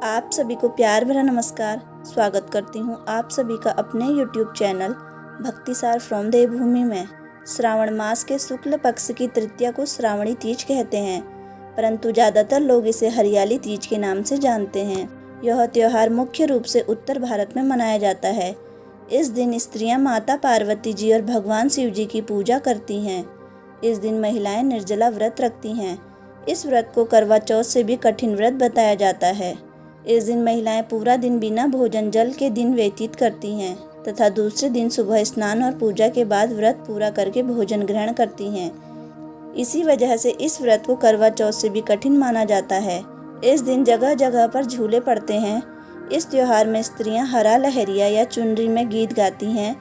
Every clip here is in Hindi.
आप सभी को प्यार भरा नमस्कार। स्वागत करती हूँ आप सभी का अपने YouTube चैनल भक्तिसार फ्रॉम देवभूमि में। श्रावण मास के शुक्ल पक्ष की तृतीया को श्रावणी तीज कहते हैं, परंतु ज़्यादातर लोग इसे हरियाली तीज के नाम से जानते हैं। यह त्यौहार मुख्य रूप से उत्तर भारत में मनाया जाता है। इस दिन स्त्रियां माता पार्वती जी और भगवान शिव जी की पूजा करती हैं। इस दिन महिलाएं निर्जला व्रत रखती हैं। इस व्रत को करवा चौथ से भी कठिन व्रत बताया जाता है। इस दिन महिलाएं पूरा दिन बिना भोजन जल के दिन व्यतीत करती हैं तथा दूसरे दिन सुबह स्नान और पूजा के बाद व्रत पूरा करके भोजन ग्रहण करती हैं। इसी वजह से इस व्रत को करवा चौथ से भी कठिन माना जाता है। इस दिन जगह जगह पर झूले पड़ते हैं। इस त्योहार में स्त्रियां हरा लहरिया या चुनरी में गीत गाती हैं,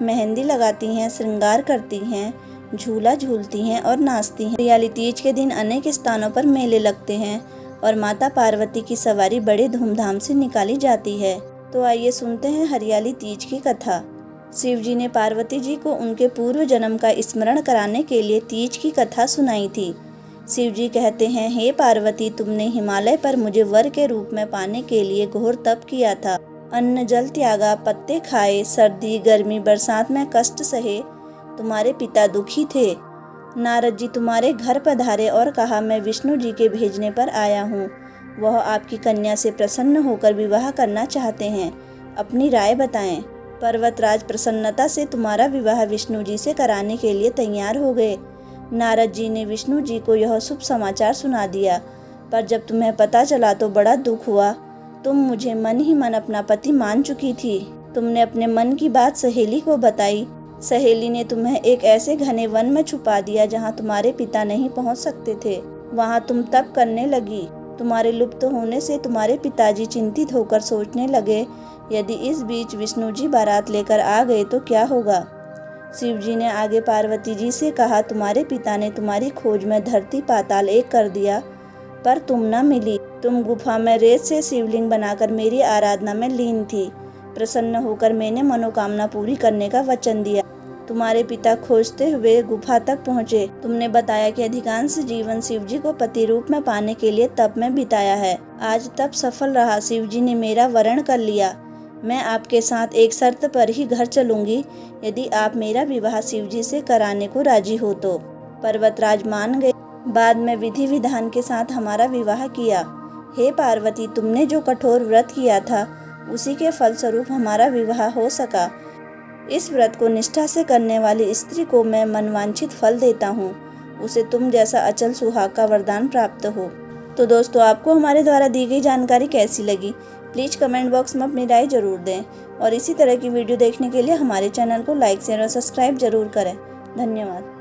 मेहंदी लगाती हैं, श्रृंगार करती हैं, झूला झूलती हैं और नाचती हैं। हरियाली तीज के दिन अनेक स्थानों पर मेले लगते हैं और माता पार्वती की सवारी बड़े धूमधाम से निकाली जाती है। तो आइए सुनते हैं हरियाली तीज की कथा। शिव जी ने पार्वती जी को उनके पूर्व जन्म का स्मरण कराने के लिए तीज की कथा सुनाई थी। शिव जी कहते हैं, हे पार्वती, तुमने हिमालय पर मुझे वर के रूप में पाने के लिए घोर तप किया था। अन्न जल त्यागा, पत्ते खाए, सर्दी गर्मी बरसात में कष्ट सहे। तुम्हारे पिता दुखी थे। नारद जी तुम्हारे घर पधारे और कहा, मैं विष्णु जी के भेजने पर आया हूँ। वह आपकी कन्या से प्रसन्न होकर विवाह करना चाहते हैं। अपनी राय बताएं। पर्वतराज प्रसन्नता से तुम्हारा विवाह विष्णु जी से कराने के लिए तैयार हो गए। नारद जी ने विष्णु जी को यह शुभ समाचार सुना दिया, पर जब तुम्हें पता चला तो बड़ा दुख हुआ। तुम मुझे मन ही मन अपना पति मान चुकी थी। तुमने अपने मन की बात सहेली को बताई। सहेली ने तुम्हें एक ऐसे घने वन में छुपा दिया जहाँ तुम्हारे पिता नहीं पहुँच सकते थे। वहाँ तुम तप करने लगी। तुम्हारे लुप्त होने से तुम्हारे पिताजी चिंतित होकर सोचने लगे, यदि इस बीच विष्णु जी बारात लेकर आ गए तो क्या होगा। शिव जी ने आगे पार्वती जी से कहा, तुम्हारे पिता ने तुम्हारी खोज में धरती पाताल एक कर दिया, पर तुम न मिली। तुम गुफा में रेत से शिवलिंग बनाकर मेरी आराधना में लीन थी। प्रसन्न होकर मैंने मनोकामना पूरी करने का वचन दिया। तुम्हारे पिता खोजते हुए गुफा तक पहुँचे। तुमने बताया कि अधिकांश जीवन शिव जी को पति रूप में पाने के लिए तप में बिताया है। आज तप सफल रहा। शिव जी ने मेरा वरण कर लिया। मैं आपके साथ एक शर्त पर ही घर चलूंगी, यदि आप मेरा विवाह शिव जी से कराने को राजी हो तो। पर्वतराज मान गए। बाद में विधि विधान के साथ हमारा विवाह किया। हे पार्वती, तुमने जो कठोर व्रत किया था उसी के फलस्वरूप हमारा विवाह हो सका। इस व्रत को निष्ठा से करने वाली स्त्री को मैं मनवांछित फल देता हूँ। उसे तुम जैसा अचल सुहाग का वरदान प्राप्त हो। तो दोस्तों, आपको हमारे द्वारा दी गई जानकारी कैसी लगी? प्लीज़ कमेंट बॉक्स में अपनी राय जरूर दें और इसी तरह की वीडियो देखने के लिए हमारे चैनल को लाइक शेयर और सब्सक्राइब जरूर करें। धन्यवाद।